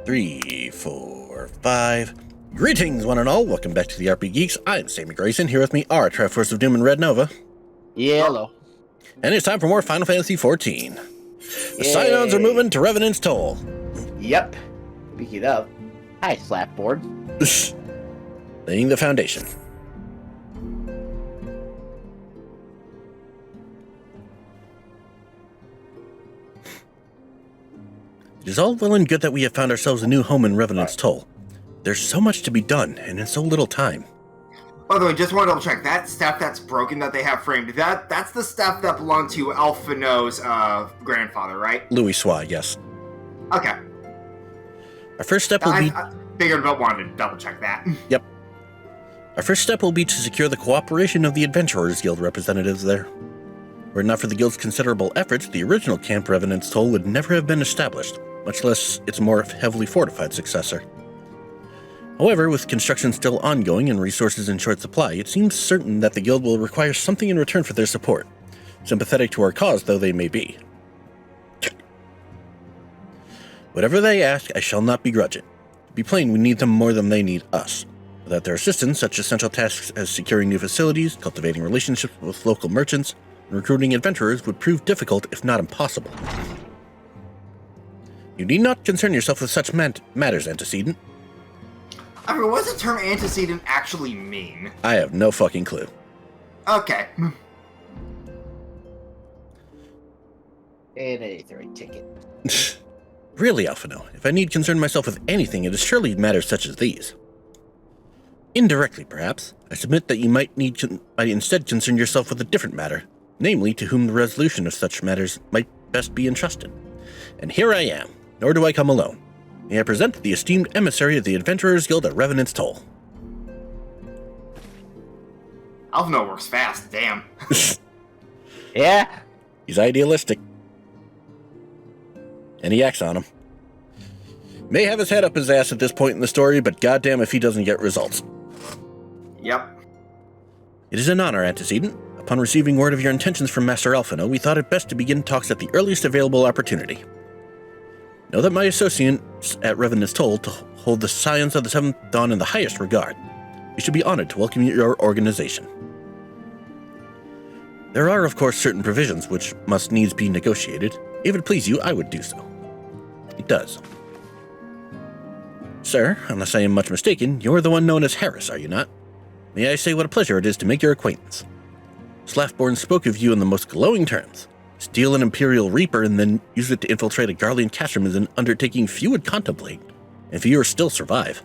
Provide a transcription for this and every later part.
3, 4, 5. Greetings, one and all. Welcome back to the RP Geeks. I'm Sammy Grayson. Here with me are Triforce of Doom and Red Nova. Yeah, hello. And it's time for more Final Fantasy XIV. The Scions are moving to Revenant's Toll. Yep. Speaking of, hi, Slapboard. Laying the foundation. It is all well and good that we have found ourselves a new home in Revenant's Toll. There's so much to be done, and in so little time. By the way, just want to double check, that staff that's broken that they have framed, that's the staff that belonged to Alphino's grandfather, right? Louis Sois, yes. Okay. Our first step will be... I figured about wanting to double check that. Yep. Our first step will be to secure the cooperation of the Adventurers Guild representatives there. Were it not for the Guild's considerable efforts, the original Camp Revenant's Toll would never have been established, much less its more heavily fortified successor. However, with construction still ongoing and resources in short supply, it seems certain that the Guild will require something in return for their support, sympathetic to our cause though they may be. Whatever they ask, I shall not begrudge it. To be plain, we need them more than they need us. Without their assistance, such essential tasks as securing new facilities, cultivating relationships with local merchants, and recruiting adventurers would prove difficult, if not impossible. You need not concern yourself with such matters, Antecedent. I mean, what does the term antecedent actually mean? I have no fucking clue. Okay. And a third ticket. Really, Alphino, if I need concern myself with anything, it is surely matters such as these. Indirectly, perhaps, I submit that you might instead concern yourself with a different matter, namely to whom the resolution of such matters might best be entrusted. And here I am, nor do I come alone. May I present the esteemed emissary of the Adventurers Guild at Revenant's Toll. Alphino works fast, damn. Yeah? He's idealistic. And he acts on them. May have his head up his ass at this point in the story, but goddamn if he doesn't get results. Yep. It is an honor, Antecedent. Upon receiving word of your intentions from Master Alphino, we thought it best to begin talks at the earliest available opportunity. Know that my associates at Revenant's Toll to hold the Scions of the Seventh Dawn in the highest regard. We should be honored to welcome your organization. There are, of course, certain provisions which must needs be negotiated. If it please you, I would do so. It does. Sir, unless I am much mistaken, you're the one known as Harris, are you not? May I say what a pleasure it is to make your acquaintance. Slaftborn spoke of you in the most glowing terms. Steal an Imperial Reaper and then use it to infiltrate a Garlean castrum is an undertaking few would contemplate, and few still survive.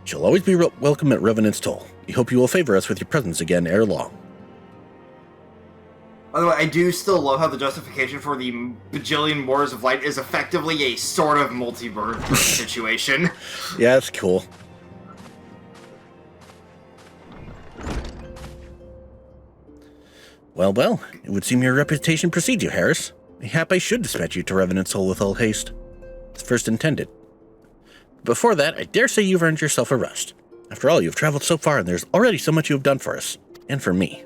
You'll always be welcome at Revenant's Toll. We hope you will favor us with your presence again ere long. By the way, I do still love how the justification for the bajillion Wars of Light is effectively a sort of multiverse situation. Yeah, that's cool. Well, it would seem your reputation precedes you, Harris. Mayhap I should dispatch you to Revenant's Toll with all haste. As first intended. Before that, I dare say you've earned yourself a rest. After all, you've traveled so far, and there's already so much you have done for us. And for me.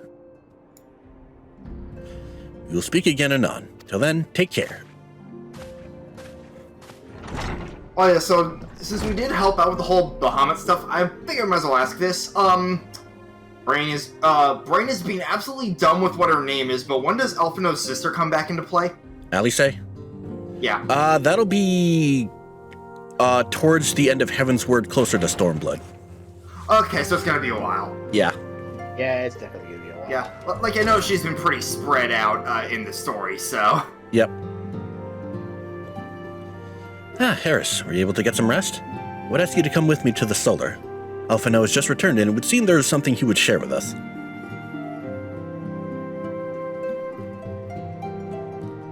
We will speak again anon. Till then, take care. Oh yeah, so since we did help out with the whole Bahamut stuff, I think I might as well ask this. Brain is being absolutely dumb with what her name is, but when does Alphino's sister come back into play? Alice? Yeah. That'll be towards the end of Heaven's Word, closer to Stormblood. Okay, so it's gonna be a while. Yeah. Yeah, it's definitely gonna be a while. Yeah, like I know she's been pretty spread out in the story, so. Yep. Harris, were you able to get some rest? I would ask you to come with me to the Solar. Alphino has just returned, and it would seem there is something he would share with us.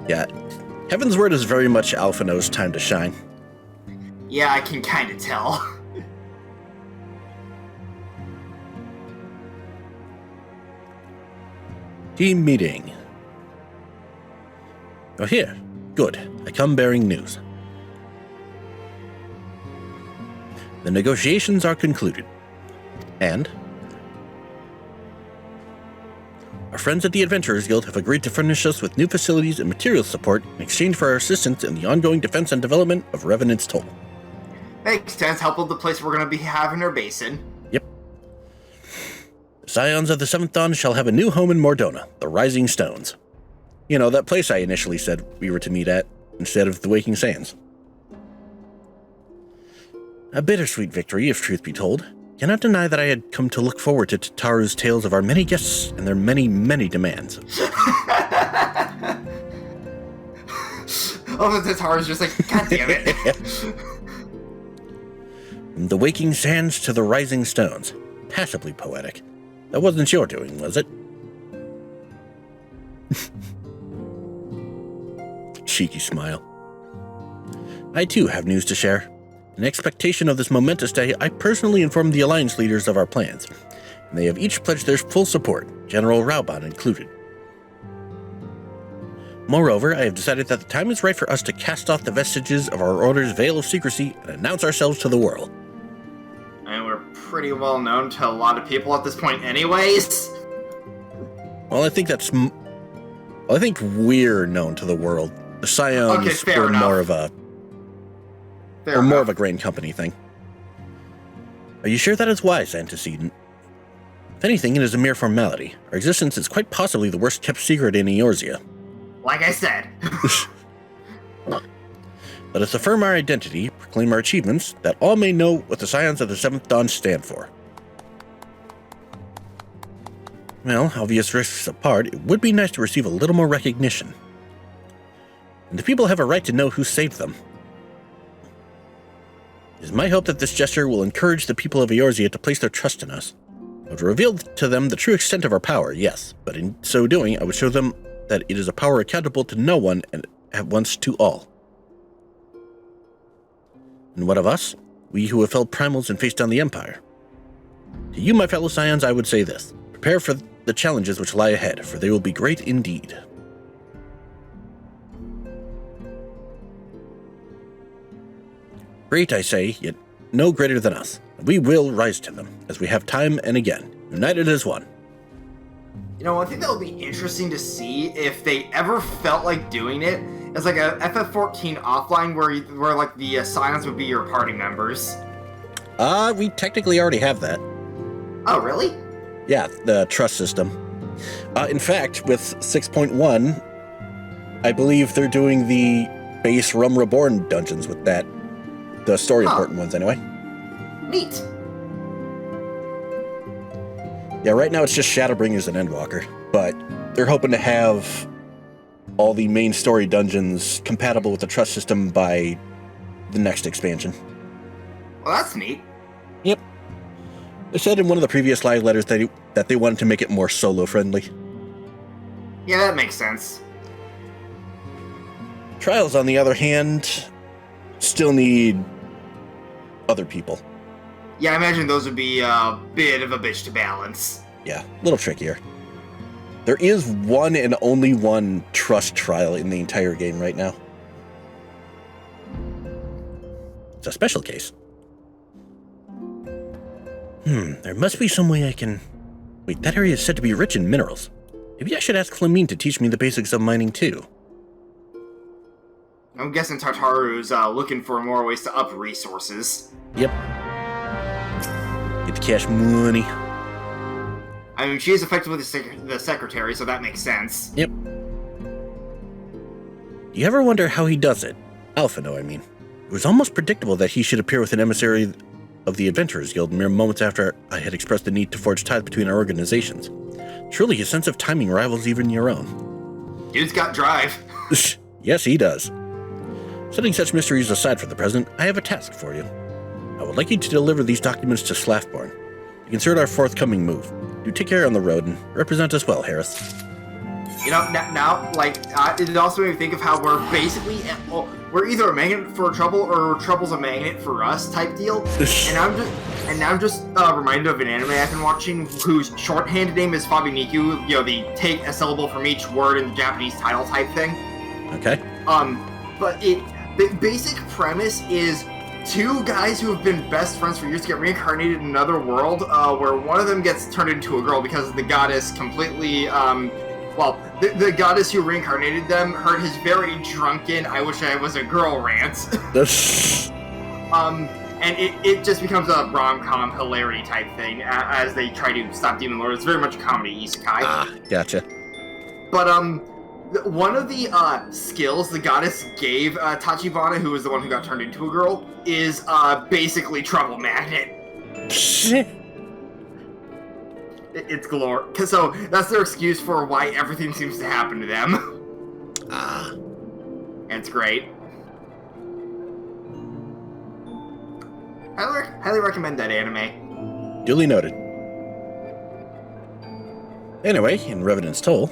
Yeah, Heaven's Word is very much Alphino's time to shine. Yeah, I can kind of tell. Team meeting. Oh, here. Good. I come bearing news. The negotiations are concluded. And our friends at the Adventurers Guild have agreed to furnish us with new facilities and material support in exchange for our assistance in the ongoing defense and development of Revenant's Toll. Makes sense. Help build the place we're gonna be having our base in. Yep. The Scions of the Seventh Dawn shall have a new home in Mordona, the Rising Stones. You know, that place I initially said we were to meet at, instead of the Waking Sands. A bittersweet victory, if truth be told. Cannot deny that I had come to look forward to Tataru's tales of our many guests and their many, many demands. Oh, the Tataru's just like, God damn it. From the Waking Sands to the Rising Stones. Passably poetic. That wasn't your doing, was it? Cheeky smile. I too have news to share. In expectation of this momentous day, I personally informed the Alliance leaders of our plans, and they have each pledged their full support, General Raubon included. Moreover, I have decided that the time is right for us to cast off the vestiges of our order's veil of secrecy and announce ourselves to the world. And we're pretty well known to a lot of people at this point anyways. Well, I think we're known to the world. The Scions were more of a grain company thing. Are you sure that is wise, Antecedent? If anything, it is a mere formality. Our existence is quite possibly the worst kept secret in Eorzea. Like I said. Let us affirm our identity, proclaim our achievements, that all may know what the Scions of the Seventh Dawn stand for. Well, obvious risks apart, it would be nice to receive a little more recognition. And the people have a right to know who saved them. It is my hope that this gesture will encourage the people of Eorzea to place their trust in us. I would reveal to them the true extent of our power, yes, but in so doing, I would show them that it is a power accountable to no one and at once to all. And what of us? We who have felled primals and faced down the Empire. To you, my fellow Scions, I would say this. Prepare for the challenges which lie ahead, for they will be great indeed. Great, I say, yet no greater than us. We will rise to them, as we have time and again, united as one. You know, I think that would be interesting to see if they ever felt like doing it as like a FF14 offline where like the Scions would be your party members. We technically already have that. Oh, really? Yeah, the trust system. In fact, with 6.1, I believe they're doing the base Reborn dungeons with that. The story important ones, anyway. Neat. Yeah, right now it's just Shadowbringers and Endwalker, but they're hoping to have all the main story dungeons compatible with the trust system by the next expansion. Well, that's neat. Yep. They said in one of the previous live letters that they wanted to make it more solo-friendly. Yeah, that makes sense. Trials, on the other hand, still need other people. Yeah, I imagine those would be a bit of a bitch to balance. Yeah, a little trickier. There is one and only one trust trial in the entire game right now. It's a special case. There must be some way I can... Wait, that area is said to be rich in minerals. Maybe I should ask Flamine to teach me the basics of mining too. I'm guessing Tartaru's looking for more ways to up resources. Yep. Get the cash money. I mean, she is effectively the secretary, so that makes sense. Yep. Do you ever wonder how he does it? Alphino, I mean. It was almost predictable that he should appear with an emissary of the Adventurers Guild mere moments after I had expressed the need to forge ties between our organizations. Truly, his sense of timing rivals even your own. Dude's got drive. Yes, he does. Setting such mysteries aside for the present, I have a task for you. I would like you to deliver these documents to Slafborn to concert our forthcoming move. Do take care on the road and represent us well, Harris. You know, now, like, it also made me think of how we're basically, we're either a magnet for trouble or trouble's a magnet for us type deal. and I'm just reminded of an anime I've been watching whose shorthanded name is Fabiniku, you know, the take a syllable from each word in the Japanese title type thing. Okay. But the basic premise is two guys who have been best friends for years get reincarnated in another world, where one of them gets turned into a girl because the goddess completely, the goddess who reincarnated them heard his very drunken, I wish I was a girl rant. and it just becomes a rom-com hilarity type thing as they try to stop Demon Lord. It's very much a comedy isekai. Ah, gotcha. But one of the skills the goddess gave Tachibana, who was the one who got turned into a girl, is basically trouble magnet. It's galore. So that's their excuse for why everything seems to happen to them. Ah. And it's great. Highly recommend that anime. Duly noted. Anyway, in Revenant's Toll.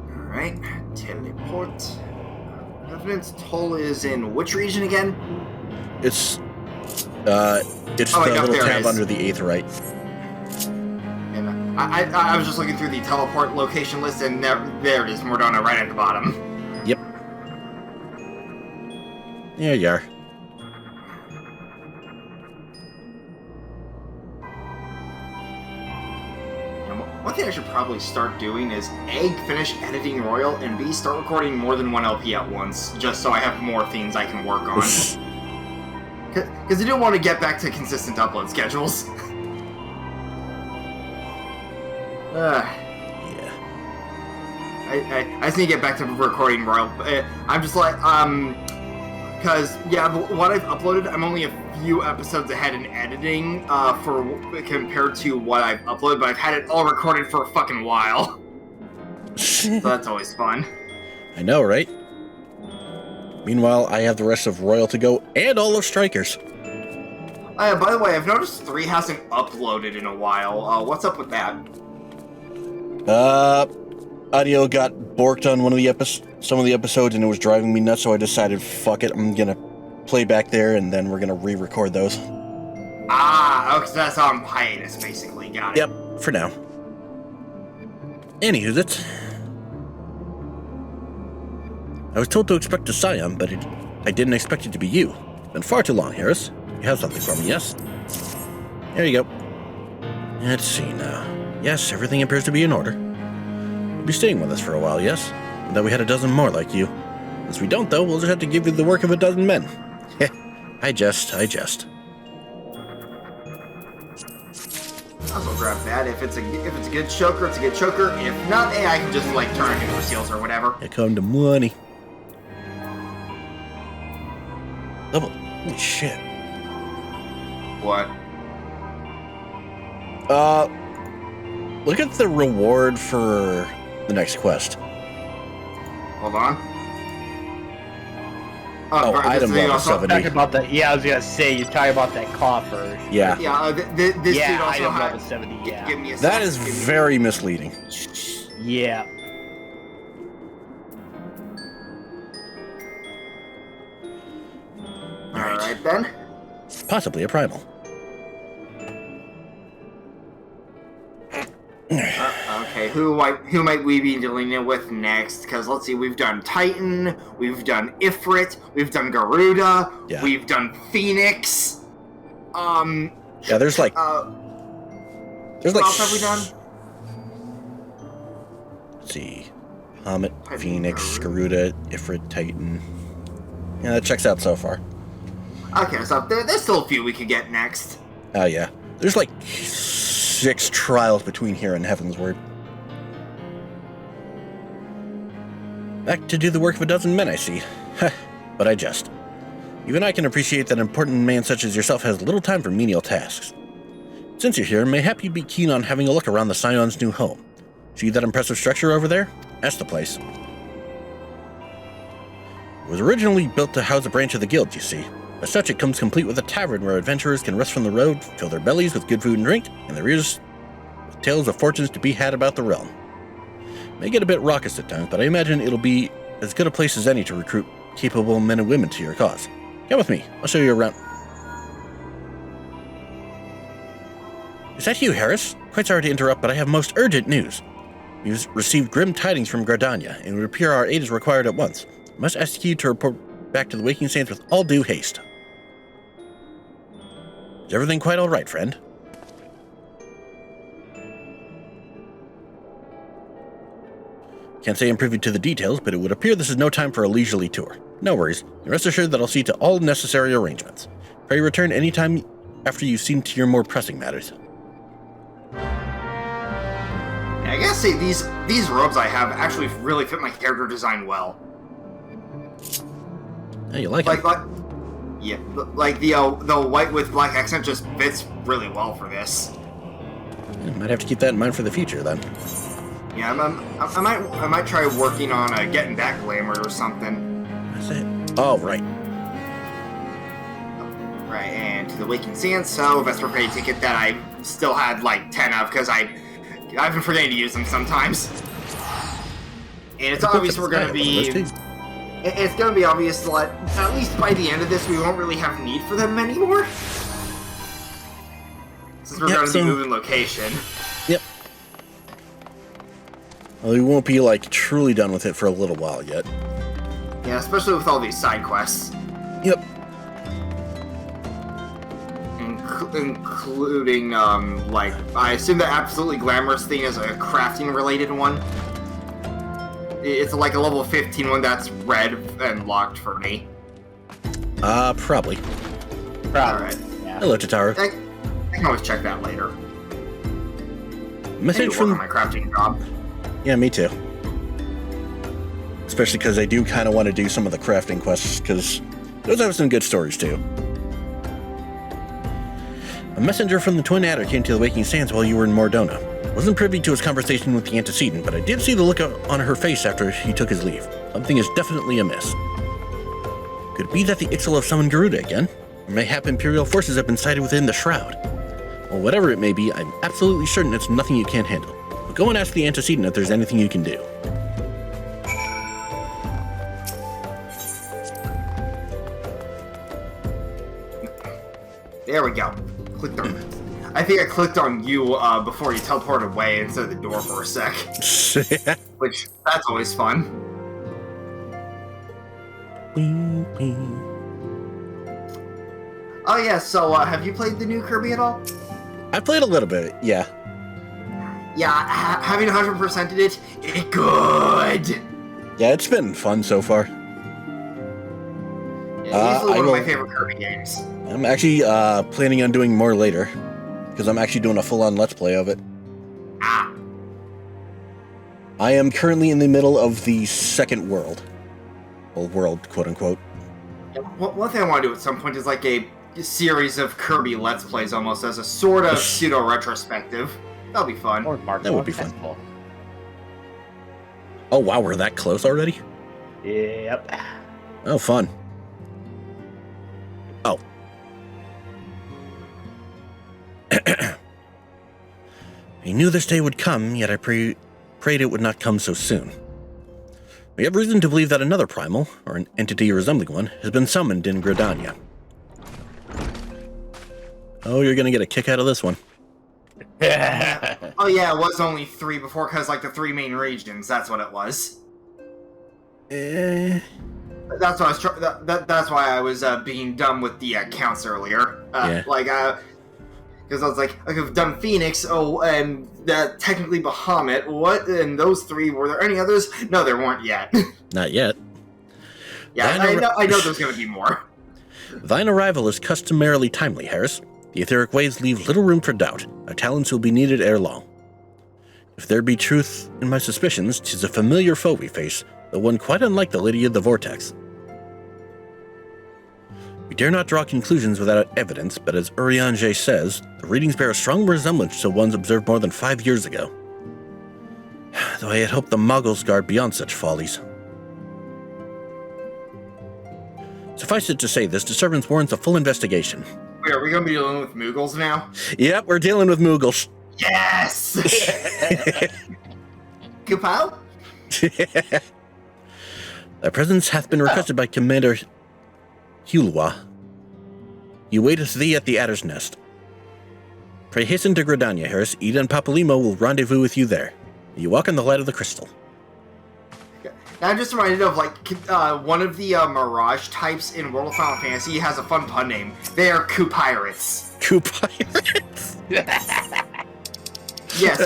Alright, teleport. Revenant's Toll is in which region again? It's the little tab under the Aetheryte. And I was just looking through the teleport location list, and there it is, Mordona, right at the bottom. Yep. There you are. One thing I should probably start doing is A, finish editing Royal, and B, start recording more than one LP at once, just so I have more things I can work on. Because I do want to get back to consistent upload schedules. Yeah. I just need to get back to recording Royal. I'm just like, because, yeah, what I've uploaded, I'm only a few episodes ahead in editing compared to what I've uploaded, but I've had it all recorded for a fucking while. So that's always fun. I know, right? Meanwhile, I have the rest of Royal to go and all of Strikers. By the way, I've noticed 3 hasn't uploaded in a while. What's up with that? Audio got borked on some of the episodes, and it was driving me nuts, so I decided, fuck it, I'm gonna play back there, and then we're gonna re-record those. Ah, okay, so that's on hiatus, basically. Got it. Yep, for now. Anywho's it. I was told to expect a Scion, but I didn't expect it to be you. It's been far too long, Harris. You have something for me, yes? There you go. Let's see now. Yes, everything appears to be in order. You'll be staying with us for a while, yes? And that we had a dozen more like you. Since we don't, though, we'll just have to give you the work of a dozen men. Heh, I jest. I'll grab that. If it's a good choker, it's a good choker. If not, I can just like turn it into seals or whatever. Here come the money. Level. Holy shit. What? Look at the reward for the next quest. Hold on. Oh, right, item level also, 70. Talking about that, yeah, I was gonna say you're talking about that coffer. Yeah. Yeah, this dude Yeah, also item had. level 70. Yeah. Give me a That sec, is give me- very misleading. Yeah. Alright then. Possibly a primal. Okay, who might we be dealing with next? Because let's see, we've done Titan, we've done Ifrit, we've done Garuda, Yeah. we've done Phoenix. Yeah, there's like what else have we done? Let's see. Comet, Titan, Phoenix, Garuda, Ifrit, Titan. Yeah, that checks out so far. Okay, so there's still a few we could get next. Oh yeah. There's like 6 trials between here and Heaven's Word. Back to do the work of a dozen men, I see. Heh, but I jest. Even I can appreciate that an important man such as yourself has little time for menial tasks. Since you're here, mayhap you'd be keen on having a look around the Scion's new home. See that impressive structure over there? That's the place. It was originally built to house a branch of the guild, you see. As such, it comes complete with a tavern where adventurers can rest from the road, fill their bellies with good food and drink, and their ears with tales of fortunes to be had about the realm. It may get a bit raucous at times, but I imagine it'll be as good a place as any to recruit capable men and women to your cause. Come with me. I'll show you around. Is that you, Harris? Quite sorry to interrupt, but I have most urgent news. We've received grim tidings from Gardania, and it would appear our aid is required at once. I must ask you to report back to the Waking Saints with all due haste. Is everything quite all right, friend? Can't say I'm privy to the details, but it would appear this is no time for a leisurely tour. No worries, and rest assured that I'll see to all necessary arrangements. Pray return anytime after you've seen to your more pressing matters. I gotta say, these robes I have actually really fit my character design well. Hey, you like it? Yeah, like the white with black accent just fits really well for this. Yeah, might have to keep that in mind for the future, then. Yeah, I might try working on getting that glamour or something. That's it. Oh, right. Right, and to the Waking Sands, so Vesper Pay ticket that I still had like 10 of because I've been forgetting to use them sometimes. And it's obvious we're gonna be. It's gonna be obvious that at least by the end of this, we won't really have need for them anymore. Since we're gonna be moving location. Yep. Well, we won't be, like, truly done with it for a little while yet. Yeah, especially with all these side quests. Yep. Including, like, I assume that absolutely glamorous thing is a crafting-related one. It's like a level 15 one that's red and locked for me. Probably. Alright. Yeah. Hello, Tataru. I can always check that later. Message from my crafting job. Yeah, me too. Especially because I do kind of want to do some of the crafting quests, because those have some good stories too. A messenger from the Twin Adder came to the Waking Sands while you were in Mordona. Wasn't privy to his conversation with the antecedent, but I did see the look on her face after he took his leave. Something is definitely amiss. Could it be that the XIV summoned Garuda again? Or mayhap Imperial forces have been sighted within the Shroud. Well, whatever it may be, I'm absolutely certain it's nothing you can't handle. But go and ask the antecedent if there's anything you can do. There we go. Clicked on it. I think I clicked on you before you teleported away instead of the door for a sec. Which, that's always fun. Oh yeah, so have you played the new Kirby at all? I played a little bit, yeah. Yeah, having 100%ed it, it's good! Yeah, it's been fun so far. Yeah, easily one of my favorite Kirby games. I'm actually planning on doing more later, because I'm actually doing a full-on Let's Play of it. Ah. I am currently in the middle of the second world. Well, world, quote-unquote. One thing I want to do at some point is like a series of Kirby Let's Plays almost as a sort of pseudo-retrospective. That'll be fun. That would be fun. Oh wow, we're that close already? Yep. Oh, fun. Oh. I knew this day would come, yet I prayed it would not come so soon. We have reason to believe that another primal, or an entity resembling one, has been summoned in Gridania. Oh, you're gonna get a kick out of this one. Oh yeah, it was only 3 before, because like the 3 main regions, that's what it was. That's why I was that's why I was being dumb with the counts earlier. Yeah. Because I was like, I've done Phoenix, and technically Bahamut, what? And those 3, were there any others? No, there weren't yet. Not yet. Yeah, I know there's gonna be more. Thine arrival is customarily timely, Harris. The etheric waves leave little room for doubt. Our talents will be needed ere long. If there be truth in my suspicions, 'tis a familiar foe we face, though one quite unlike the Lady of the Vortex. We dare not draw conclusions without evidence, but as Urianger says, the readings bear a strong resemblance to ones observed more than 5 years ago. Though I had hoped the Muggles guard beyond such follies. Suffice it to say, this disturbance warrants a full investigation. Wait, are we gonna be dealing with Muggles now? Yep, we're dealing with Muggles. Yes! Kupo? Thy presence hath been requested by Commander Hulwa. He waiteth thee at the Adder's Nest. Pray hasten to Gridania, Harris. Ida and Papalymo will rendezvous with you there. You walk in the light of the crystal. Now I'm just reminded of, like, one of the Mirage types in World of Final Fantasy has a fun pun name. They are Kupirates. Kupirates? Yes,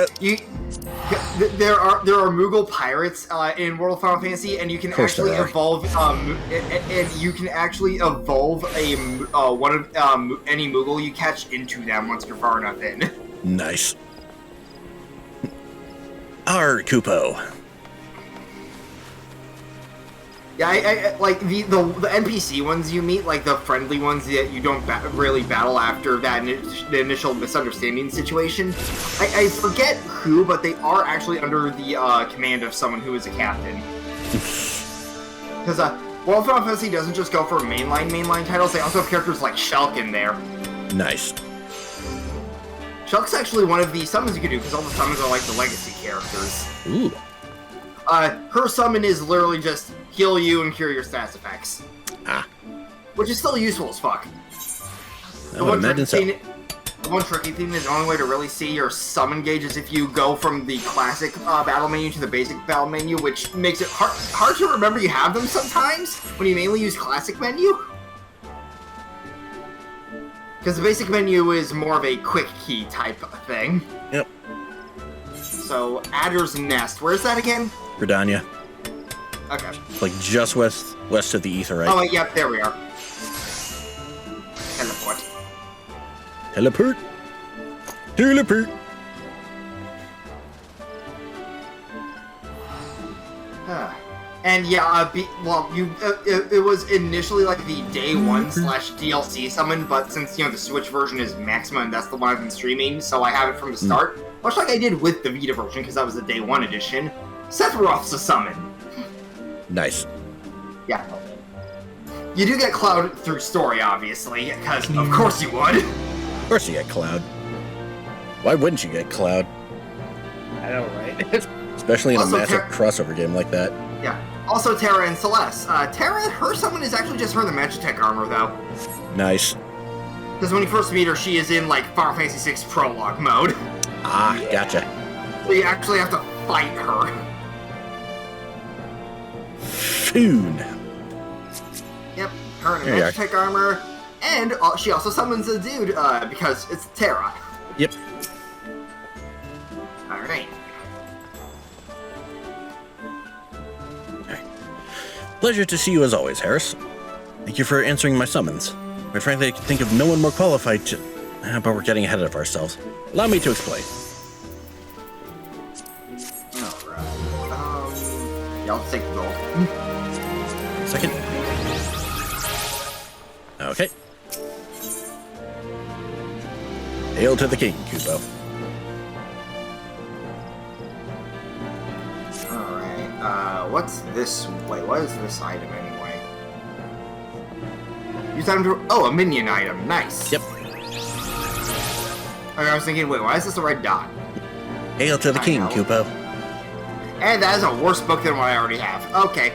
there are Moogle pirates in World of Final Fantasy, and you can actually evolve. And you can actually evolve any Moogle you catch into them once you're far enough in. Nice. Our Kupo. Yeah, I like the NPC ones you meet, like the friendly ones that you don't really battle after that the initial misunderstanding situation. I forget who, but they are actually under the command of someone who is a captain. Because World of Final Fantasy doesn't just go for mainline titles; they also have characters like Shulk in there. Nice. Shulk's actually one of the summons you can do, because all the summons are like the legacy characters. Ooh. Her summon is literally just heal you and cure your stats effects. Ah. Which is still useful as fuck. I would imagine so. The one tricky thing is the only way to really see your summon gauge is if you go from the classic battle menu to the basic battle menu, which makes it hard to remember you have them sometimes when you mainly use classic menu. Because the basic menu is more of a quick key type of thing. Yep. So, Adder's Nest. Where's that again? Gridania. Okay. Like just west of the Aetheryte. Oh, yep, there we are. Teleport. Teleport. Teleport. And yeah, it was initially like the day one / DLC summon, but since the Switch version is Maxima and that's the one I've been streaming, so I have it from the start, much like I did with the Vita version because that was the day one edition. Sephiroth's a summon. Nice. Yeah. You do get Cloud through story, obviously, because of course you would. Of course you get Cloud. Why wouldn't you get Cloud? I know, right? Especially in Also, a massive crossover game like that. Yeah. Also, Terra and Celeste. Terra, her summon is actually just her in the Magitech armor, though. Nice. Because when you first meet her, she is in, like, Final Fantasy VI Prologue mode. Ah, gotcha. So you actually have to fight her. Foon. Yep, her in the Magitech armor. And she also summons a dude, because it's Terra. Yep. Alright. Pleasure to see you as always, Harris. Thank you for answering my summons. Quite frankly, I can think of no one more qualified to... but we're getting ahead of ourselves. Allow me to explain. Alright. Yeah, I'll take the gold. Second. Okay. Hail to the king, Kupo. What's this? Wait, what is this item anyway? Use item to... Oh, a minion item. Nice. Yep. I was thinking, wait, why is this a red dot? Hail to the king, Kupo. And that is a worse book than what I already have. Okay.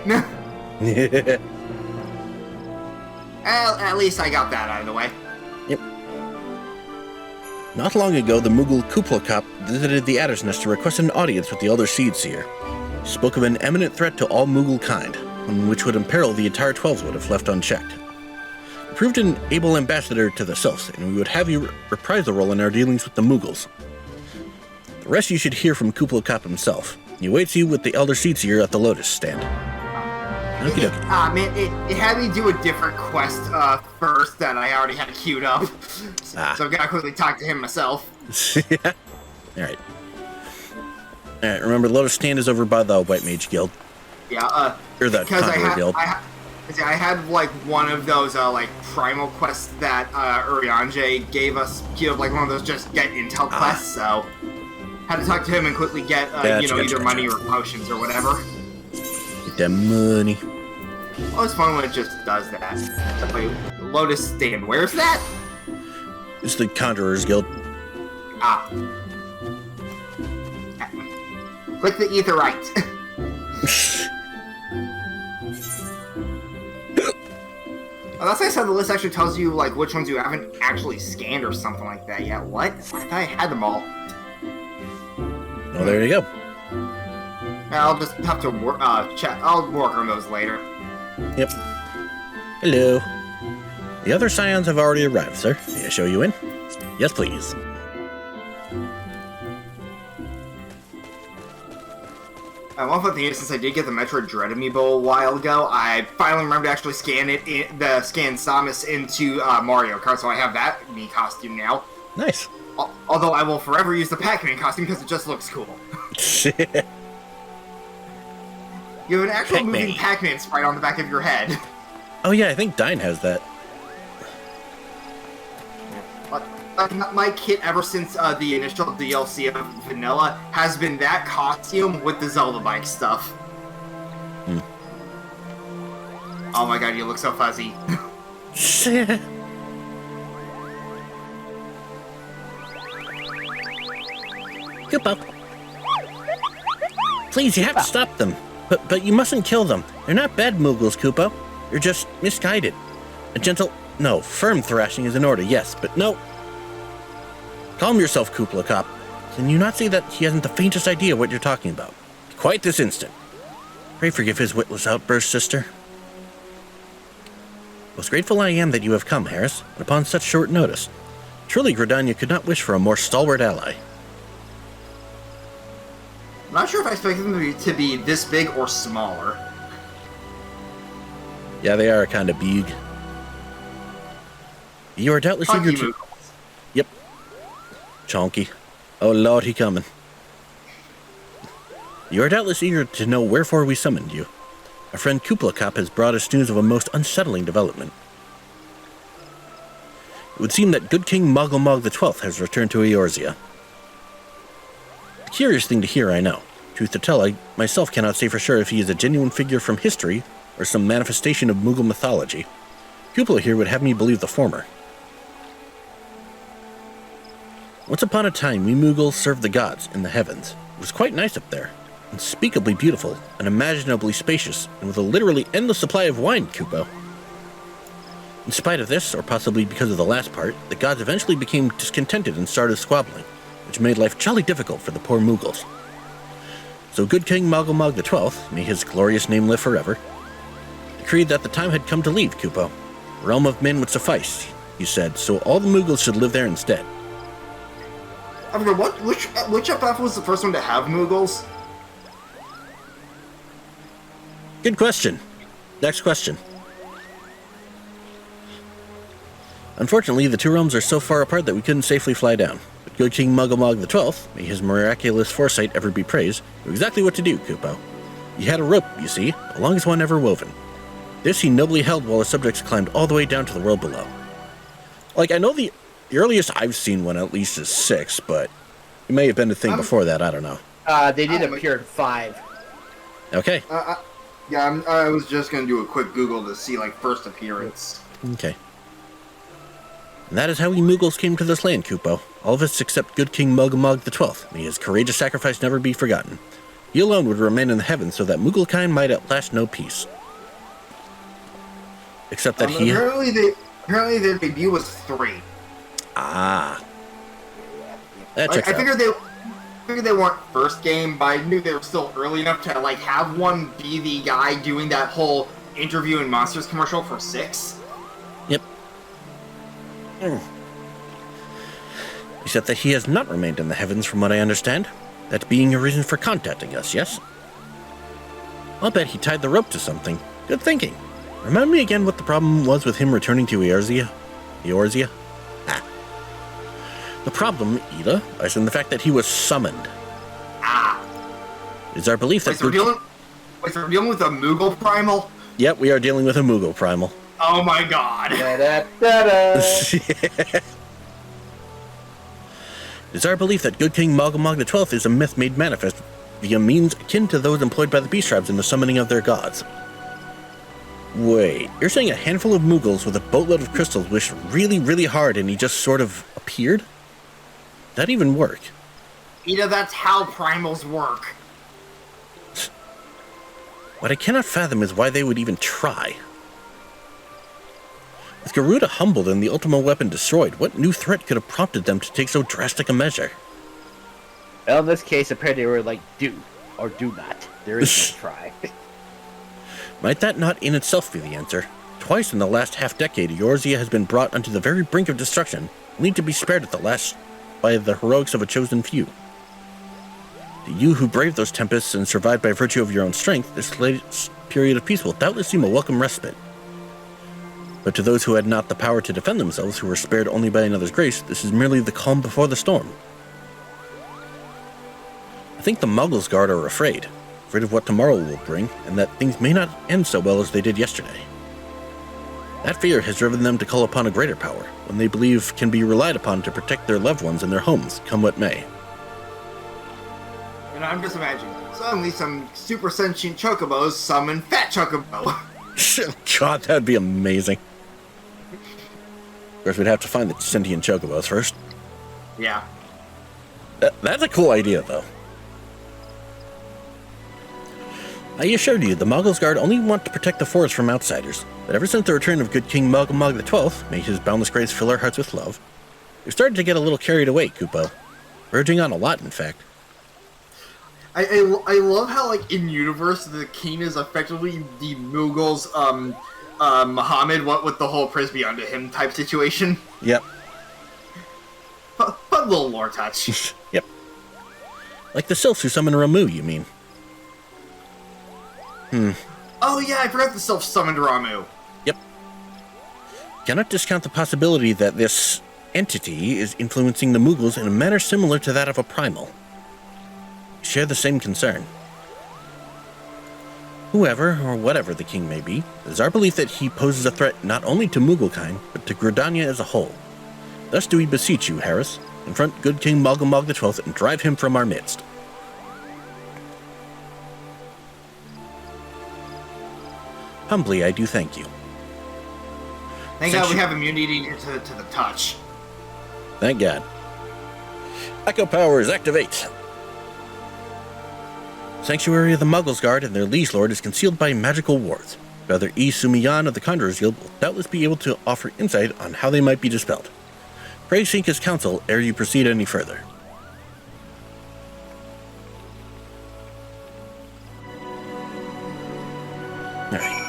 Well, at least I got that out of the way. Yep. Not long ago, the Moogle Kupo visited the Adder's Nest to request an audience with the Elder Seed Seer. He spoke of an imminent threat to all Moogle kind, one which would imperil the entire 12wood if left unchecked. He proved an able ambassador to the Sylphs, and we would have you reprise the role in our dealings with the Moogles. The rest you should hear from Kupo himself. He awaits you with the Elder Seed Seer at the Lotus Stand. Okie dokie. Man, it had me do a different quest first that I already had queued up. So I've got to quickly talk to him myself. Yeah. Alright. Alright, remember, Lotus Stand is over by the White Mage Guild. Yeah, or the Conqueror Guild. I had, like, one of those, like, primal quests that Urianger gave us, like, one of those just get intel quests, so... Had to talk to him and quickly get, either money or potions or whatever. Get that money. Oh, it's fun when it just does that. So, wait, Lotus Stand, where's that? It's the Conqueror's Guild. Ah. Click the Aetheryte. Oh, that's like I said, the list actually tells you, like, which ones you haven't actually scanned or something like that yet. What? I thought I had them all. Oh, there you go. I'll just have to check. I'll work on those later. Yep. Hello. The other Scions have already arrived, sir. May I show you in? Yes, please. One fun thing is, since I did get the Metroid Dread Amiibo a while ago, I finally remembered to actually scan Samus into Mario Kart, so I have that Mii costume now. Nice. Although I will forever use the Pac-Man costume because it just looks cool. You have an actual moving Pac-Man sprite on the back of your head. Oh yeah, I think Dine has that. My kit ever since the initial DLC of Vanilla has been that costume with the Zelda bike stuff. Oh my god, you look so fuzzy. Kupo. Please, you have to stop them. But you mustn't kill them. They're not bad Moogles, Kupo. They're just misguided. A gentle, no, firm thrashing is in order, yes, but no. Calm yourself, Kupo Cop. Can you not see that he hasn't the faintest idea what you're talking about? Quite this instant. Pray forgive his witless outburst, sister. Most grateful I am that you have come, Harris, and upon such short notice. Truly, Gridania could not wish for a more stalwart ally. I'm not sure if I expected them to be this big or smaller. Yeah, they are kind of big. You are doubtless eager to... Yep. Chonky. Oh lord, he coming. You are doubtless eager to know wherefore we summoned you. Our friend Kupo Cop has brought us news of a most unsettling development. It would seem that good King Moggle XII has returned to Eorzea. A curious thing to hear, I know. Truth to tell, I myself cannot say for sure if he is a genuine figure from history or some manifestation of Moogle mythology. Kupo here would have me believe the former. Once upon a time, we Moogles served the gods in the heavens. It was quite nice up there. Unspeakably beautiful, unimaginably spacious, and with a literally endless supply of wine, Kupo. In spite of this, or possibly because of the last part, the gods eventually became discontented and started squabbling, which made life jolly difficult for the poor Moogles. So good King Moggle XII, may his glorious name live forever, decreed that the time had come to leave Kupo. The realm of men would suffice, he said, so all the Moogles should live there instead. I forgot, which FF was the first one to have Moogles? Good question. Next question. Unfortunately, the two realms are so far apart that we couldn't safely fly down. But good King Moggle XII, may his miraculous foresight ever be praised, knew exactly what to do, Kupo. He had a rope, you see, the longest one ever woven. This he nobly held while his subjects climbed all the way down to the world below. Like, I know the earliest I've seen one at least is 6, but it may have been a thing before that, I don't know. They did appear at 5. Okay. Yeah, I was just gonna do a quick Google to see, like, first appearance. Okay. And that is how we Moogles came to this land, Kupo. All of us except good King Moggle XII. May his courageous sacrifice never be forgotten. He alone would remain in the heavens so that Mooglekind might at last know peace. Except that he... Apparently their debut was 3. Ah. That checks I out. figured they weren't first game, but I knew they were still early enough to, like, have one be the guy doing that whole interview and Monsters commercial for 6. Yep. Except that he has not remained in the heavens from what I understand. That being a reason for contacting us, yes? I'll bet he tied the rope to something. Good thinking. Remind me again what the problem was with him returning to Eorzea? Eorzea? Ah. The problem, Ida, lies in the fact that he was summoned. Ah. It's our belief that... We're dealing with a Moogle primal? Yep, we are dealing with a Moogle primal. Oh my god. It's our belief that good King Moggle XII is a myth made manifest via means akin to those employed by the beast tribes in the summoning of their gods. Wait, you're saying a handful of Moogles with a boatload of crystals wished really, really hard and he just sort of appeared? That even work? Ida, that's how primals work. What I cannot fathom is why they would even try. With Garuda humbled and the ultimate weapon destroyed, what new threat could have prompted them to take so drastic a measure? Well, in this case, apparently they were like, do or do not. There is no try. Might that not in itself be the answer? Twice in the last half-decade, Eorzea has been brought onto the very brink of destruction, only to be spared at the last by the heroics of a chosen few. You who braved those tempests and survived by virtue of your own strength, this latest period of peace will doubtless seem a welcome respite. But to those who had not the power to defend themselves, who were spared only by another's grace, this is merely the calm before the storm. I think the Muggles Guard are afraid of what tomorrow will bring, and that things may not end so well as they did yesterday. That fear has driven them to call upon a greater power, one they believe can be relied upon to protect their loved ones and their homes, come what may. And I'm just imagining, suddenly some super sentient chocobos summon Fat Chocobo. God, that'd be amazing. Of course, we'd have to find the sentient chocobos first. Yeah. That's a cool idea, though. I assured you, the Muggles Guard only want to protect the forest from outsiders, but ever since the return of good King Mog XII, may his boundless grace fill our hearts with love, we've started to get a little carried away, Kupo. Verging on a lot, in fact. I love how, like, in universe, the king is effectively the Mughals, Muhammad, what with the whole praise be unto him type situation. Yep. But little lore touch. Yep. Like the sylphs who summon Ramu, you mean? Oh yeah, I forgot the self-summoned Ramu. Yep. Cannot discount the possibility that this entity is influencing the Mughals in a manner similar to that of a primal. Share the same concern. Whoever or whatever the king may be, it is our belief that he poses a threat not only to Mughal-kind, but to Gridania as a whole. Thus do we beseech you, Harris, confront good King Mog XII and drive him from our midst. Humbly, I do thank you. Thank God we have immunity to the touch. Thank God. Echo powers, activate! Sanctuary of the Muggles Guard and their liege lord is concealed by magical wards. Brother E. Sumiyan of the Conjurers Guild will doubtless be able to offer insight on how they might be dispelled. Pray seek his counsel ere you proceed any further. Alright.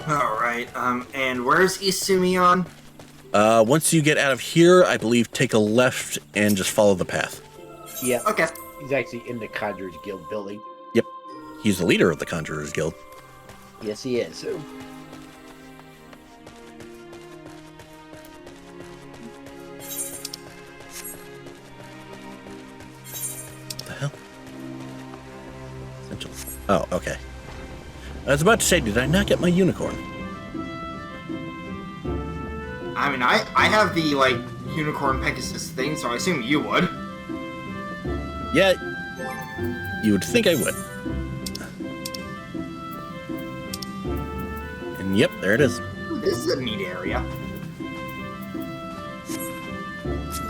Alright, and where's Isumion? Once you get out of here, I believe take a left and just follow the path. Yeah. Okay. He's actually in the Conjurers Guild building. Yep. He's the leader of the Conjurers Guild. Yes, he is. What the hell? Essential. Oh, okay. I was about to say, did I not get my unicorn? I mean, I have the, like, Unicorn Pegasus thing, so I assume you would. Yeah, you would think I would. And yep, there it is. Ooh, this is a neat area.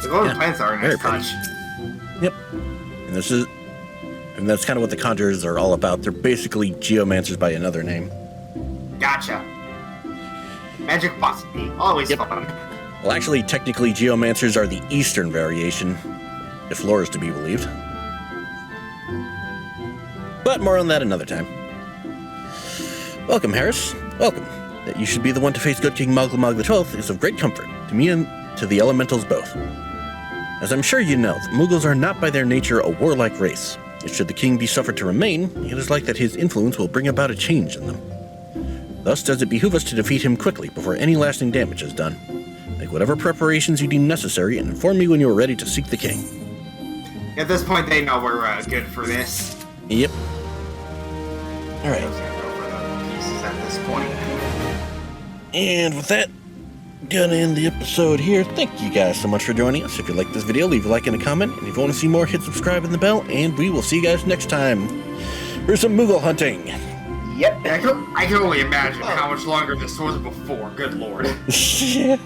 The golden plants are a nice touch. Yep. And that's kind of what the Conjurers are all about. They're basically geomancers by another name. Gotcha. Magic philosophy, always fun. Well, actually, technically, geomancers are the eastern variation, if lore is to be believed. But more on that another time. Welcome, Harris. Welcome. That you should be the one to face good King Mog XII is of great comfort, to me and to the elementals both. As I'm sure you know, the Mughals are not by their nature a warlike race. Yet should the king be suffered to remain, it is like that his influence will bring about a change in them. Thus does it behoove us to defeat him quickly before any lasting damage is done. Make whatever preparations you deem necessary and inform me when you are ready to seek the king. At this point, they know we're good for this. Yep. Alright. Go for the pieces at this point. And with that, gonna end the episode here. Thank you guys so much for joining us. If you like this video, leave a like and a comment. And if you want to see more, hit subscribe and the bell. And we will see you guys next time for some Moogle hunting. Yep. I can only imagine how much longer this was before. Good lord. Yeah.